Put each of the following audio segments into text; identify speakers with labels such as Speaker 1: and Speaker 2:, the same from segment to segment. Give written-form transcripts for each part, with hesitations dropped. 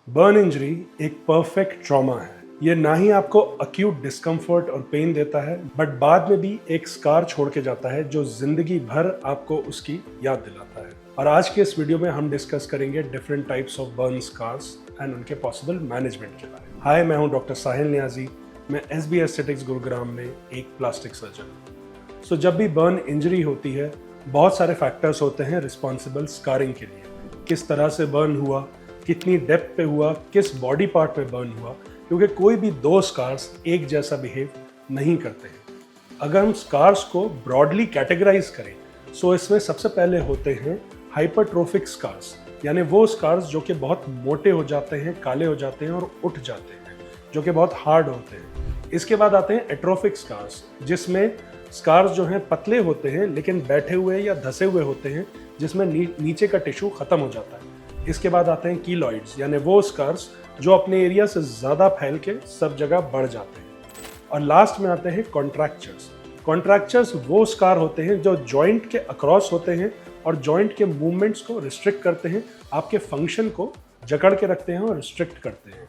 Speaker 1: Burn injury एक perfect trauma है। ये ना ही आपको अक्यूट डिस्कम्फर्ट और पेन देता है, बट बाद में भी एक स्कार छोड़ के जाता है जो जिंदगी भर आपको उसकी याद दिलाता है। और आज के इस वीडियो में हम डिस्कस करेंगे different types of burn scars and उनके पॉसिबल मैनेजमेंट के बारे में। हाय, मैं हूं डॉक्टर साहिल नियाजी। मैं SB एस्थेटिक्स गुरुग्राम में एक प्लास्टिक सर्जन हूं। सो जब भी बर्न इंजरी होती है, बहुत सारे फैक्टर्स होते हैं रिस्पॉन्सिबल स्कारिंग के लिए। किस तरह से बर्न हुआ, कितनी डेप्थ पे हुआ, किस बॉडी पार्ट में बर्न हुआ, क्योंकि कोई भी दो स्कार्स एक जैसा बिहेव नहीं करते हैं। अगर हम स्कार्स को ब्रॉडली कैटेगराइज करें, सो इसमें सबसे पहले होते हैं हाइपरट्रोफिक स्कार्स, यानी वो स्कार्स जो कि बहुत मोटे हो जाते हैं, काले हो जाते हैं और उठ जाते हैं, जो कि बहुत हार्ड होते हैं। इसके बाद आते हैं एट्रोफिक स्कार्स, जिसमें स्कार्स जो हैं पतले होते हैं लेकिन बैठे हुए या धसे हुए होते हैं, जिसमें नीचे का टिश्यू खत्म हो जाता है। इसके बाद आते हैं कीलॉइड्स, यानी वो स्कार्स जो अपने एरिया से ज़्यादा फैल के सब जगह बढ़ जाते हैं। और लास्ट में आते हैं कॉन्ट्रैक्चर्स। कॉन्ट्रैक्चर्स वो स्कार होते हैं जो जॉइंट के अक्रॉस होते हैं और जॉइंट के मूवमेंट्स को रिस्ट्रिक्ट करते हैं, आपके फंक्शन को जकड़ के रखते हैं और रिस्ट्रिक्ट करते हैं।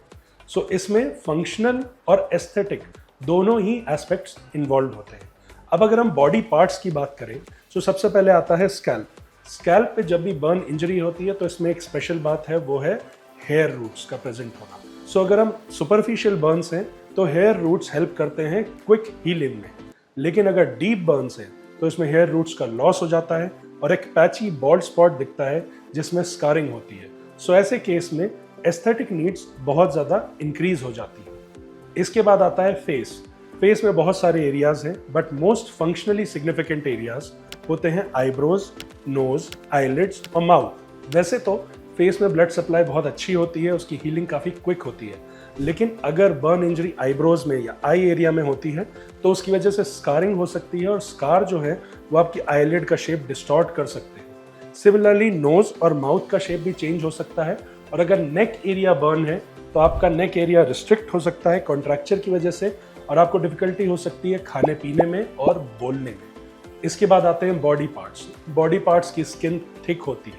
Speaker 1: सो इसमें फंक्शनल और एस्थेटिक दोनों ही एस्पेक्ट्स इन्वॉल्व होते हैं। अब अगर हम बॉडी पार्ट्स की बात करें, तो सबसे पहले आता है स्कैल्प। स्कैल्प पे जब भी बर्न इंजरी होती है तो इसमें एक स्पेशल बात है, वो है हेयर रूट्स का प्रेजेंट होना। सो अगर हम सुपरफिशियल बर्न्स हैं तो हेयर रूट्स हेल्प करते हैं क्विक हीलिंग में, लेकिन अगर डीप बर्न्स हैं तो इसमें हेयर रूट्स का लॉस हो जाता है और एक पैची बॉल्ड स्पॉट दिखता है जिसमें स्कारिंग होती है। सो ऐसे केस में एस्थेटिक नीड्स बहुत ज़्यादा इंक्रीज हो जाती है। इसके बाद आता है फेस। फेस में बहुत सारे एरियाज हैं, but most functionally significant areas होते हैं आईब्रोज, नोज, आईलिड्स और माउथ। वैसे तो फेस में ब्लड सप्लाई बहुत अच्छी होती है, उसकी हीलिंग काफ़ी क्विक होती है, लेकिन अगर बर्न इंजरी आईब्रोज में या आई एरिया में होती है तो उसकी वजह से स्कारिंग हो सकती है और स्कार जो है वो आपकी आईलिड का शेप डिस्टॉर्ट कर सकते हैं। सिमिलरली नोज और माउथ का शेप भी चेंज हो सकता है, और अगर नेक एरिया बर्न है तो आपका नेक एरिया रिस्ट्रिक्ट हो सकता है कॉन्ट्रैक्चर की वजह से, और आपको डिफिकल्टी हो सकती है खाने पीने में और बोलने में। इसके बाद आते हैं बॉडी पार्ट्स। बॉडी पार्ट्स की स्किन थिक होती है,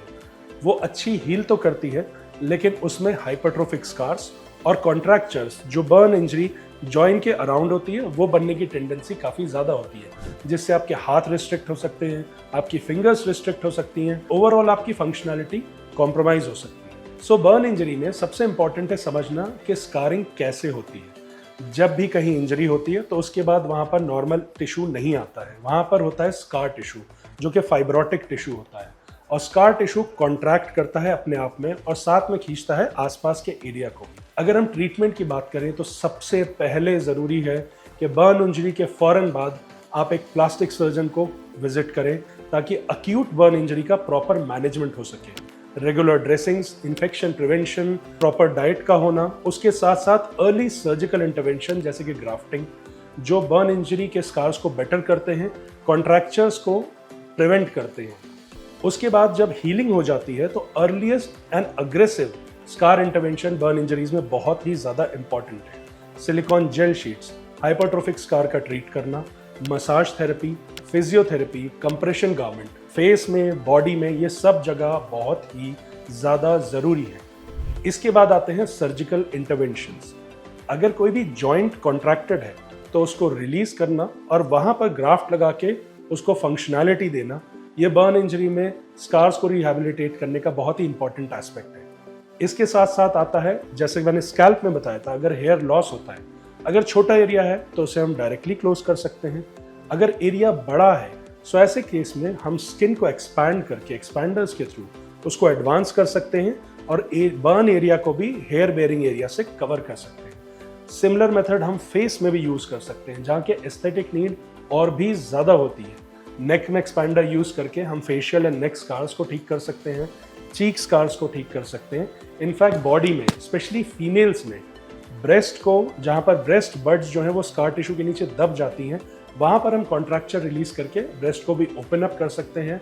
Speaker 1: वो अच्छी हील तो करती है, लेकिन उसमें हाइपरट्रोफिक स्कार्स और कॉन्ट्रैक्चर्स जो बर्न इंजरी जॉइंट के अराउंड होती है वो बनने की टेंडेंसी काफ़ी ज़्यादा होती है, जिससे आपके हाथ रिस्ट्रिक्ट हो सकते हैं, आपकी फिंगर्स रिस्ट्रिक्ट हो सकती हैं, ओवरऑल आपकी फंक्शनैलिटी कॉम्प्रोमाइज़ हो सकती है। सो बर्न इंजरी में सबसे इंपॉर्टेंट है समझना कि स्कारिंग कैसे होती है। जब भी कहीं इंजरी होती है तो उसके बाद वहाँ पर नॉर्मल टिश्यू नहीं आता है, वहाँ पर होता है स्कार टिश्यू, जो कि फाइब्रोटिक टिश्यू होता है। और स्कार टिश्यू कॉन्ट्रैक्ट करता है अपने आप में और साथ में खींचता है आसपास के एरिया को। अगर हम ट्रीटमेंट की बात करें तो सबसे पहले ज़रूरी है कि बर्न इंजरी के फ़ौरन बाद आप एक प्लास्टिक सर्जन को विजिट करें, ताकि अक्यूट बर्न इंजरी का प्रॉपर मैनेजमेंट हो सके। Regular dressings, infection prevention, proper diet का होना, उसके साथ साथ अर्ली सर्जिकल इंटरवेंशन जैसे कि ग्राफ्टिंग, जो बर्न इंजरी के स्कार्स को बेटर करते हैं, कॉन्ट्रैक्चर्स को प्रिवेंट करते हैं। उसके बाद जब हीलिंग हो जाती है तो earliest and aggressive scar intervention burn injuries में बहुत ही ज़्यादा इंपॉर्टेंट है। Silicone gel sheets, hypertrophic scar का ट्रीट करना, massage therapy, physiotherapy, compression garment, face में, बॉडी में, ये सब जगह बहुत ही ज़्यादा ज़रूरी है। इसके बाद आते हैं सर्जिकल इंटरवेंशंस। अगर कोई भी जॉइंट कॉन्ट्रैक्टेड है तो उसको रिलीज करना और वहाँ पर ग्राफ्ट लगा के उसको फंक्शनैलिटी देना, ये बर्न इंजरी में स्कार्स को रिहैबिलिटेट करने का बहुत ही इंपॉर्टेंट एस्पेक्ट है। इसके साथ साथ आता है, जैसे मैंने स्कैल्प में बताया था, अगर हेयर लॉस होता है, अगर छोटा एरिया है तो उसे हम डायरेक्टली क्लोज कर सकते हैं। अगर एरिया बड़ा है, सो ऐसे केस में हम स्किन को एक्सपैंड करके एक्सपैंडर्स के थ्रू उसको एडवांस कर सकते हैं और बर्न एरिया को भी हेयर बेयरिंग एरिया से कवर कर सकते हैं। सिमिलर मेथड हम फेस में भी यूज़ कर सकते हैं, जहाँ के एस्थेटिक नीड और भी ज़्यादा होती है। नेक में एक्सपैंडर यूज़ करके हम फेशियल एंड नेक स्कार्स को ठीक कर सकते हैं, चीक स्कार्स को ठीक कर सकते हैं। इनफैक्ट बॉडी में, स्पेशली फीमेल्स में, ब्रेस्ट को, जहाँ पर ब्रेस्ट बड्स जो है वो स्कार टिश्यू के नीचे दब जाती हैं, वहाँ पर हम कॉन्ट्रैक्चर रिलीज करके ब्रेस्ट को भी ओपन अप कर सकते हैं।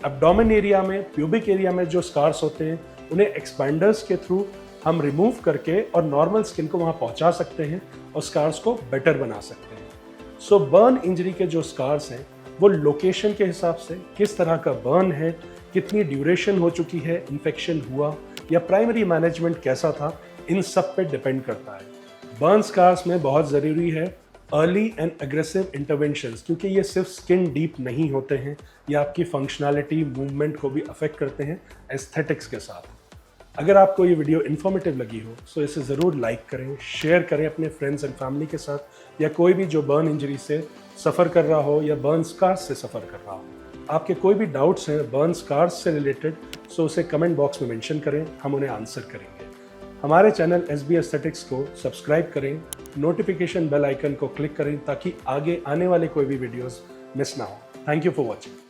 Speaker 1: एब्डोमेन एरिया में, प्यूबिक एरिया में जो स्कार्स होते हैं, उन्हें एक्सपैंडर्स के थ्रू हम रिमूव करके और नॉर्मल स्किन को वहाँ पहुँचा सकते हैं और स्कार्स को बेटर बना सकते हैं। सो बर्न इंजरी के जो स्कार्स हैं वो लोकेशन के हिसाब से, किस तरह का बर्न है, कितनी ड्यूरेशन हो चुकी है, इन्फेक्शन हुआ या प्राइमरी मैनेजमेंट कैसा था, इन सब पे डिपेंड करता है। बर्न स्कार्स में बहुत ज़रूरी है अर्ली एंड एग्रेसिव इंटरवेंशंस, क्योंकि ये सिर्फ स्किन डीप नहीं होते हैं, ये आपकी फंक्शनैलिटी, मूवमेंट को भी अफेक्ट करते हैं एस्थेटिक्स के साथ। अगर आपको ये वीडियो इन्फॉर्मेटिव लगी हो तो इसे ज़रूर लाइक करें, शेयर करें अपने फ्रेंड्स एंड फैमिली के साथ, या कोई भी जो बर्न इंजरी से सफ़र कर रहा हो या बर्न स्कार्स से सफ़र कर रहा हो। आपके कोई भी डाउट्स हैं बर्न स्कार्स से रिलेटेड, सो उसे कमेंट बॉक्स में मेंशन करें, हम उन्हें आंसर करेंगे। हमारे चैनल SB एस्थेटिक्स को सब्सक्राइब करें, नोटिफिकेशन बेल आइकन को क्लिक करें ताकि आगे आने वाले कोई भी वीडियोस मिस ना हो। Thank you for watching.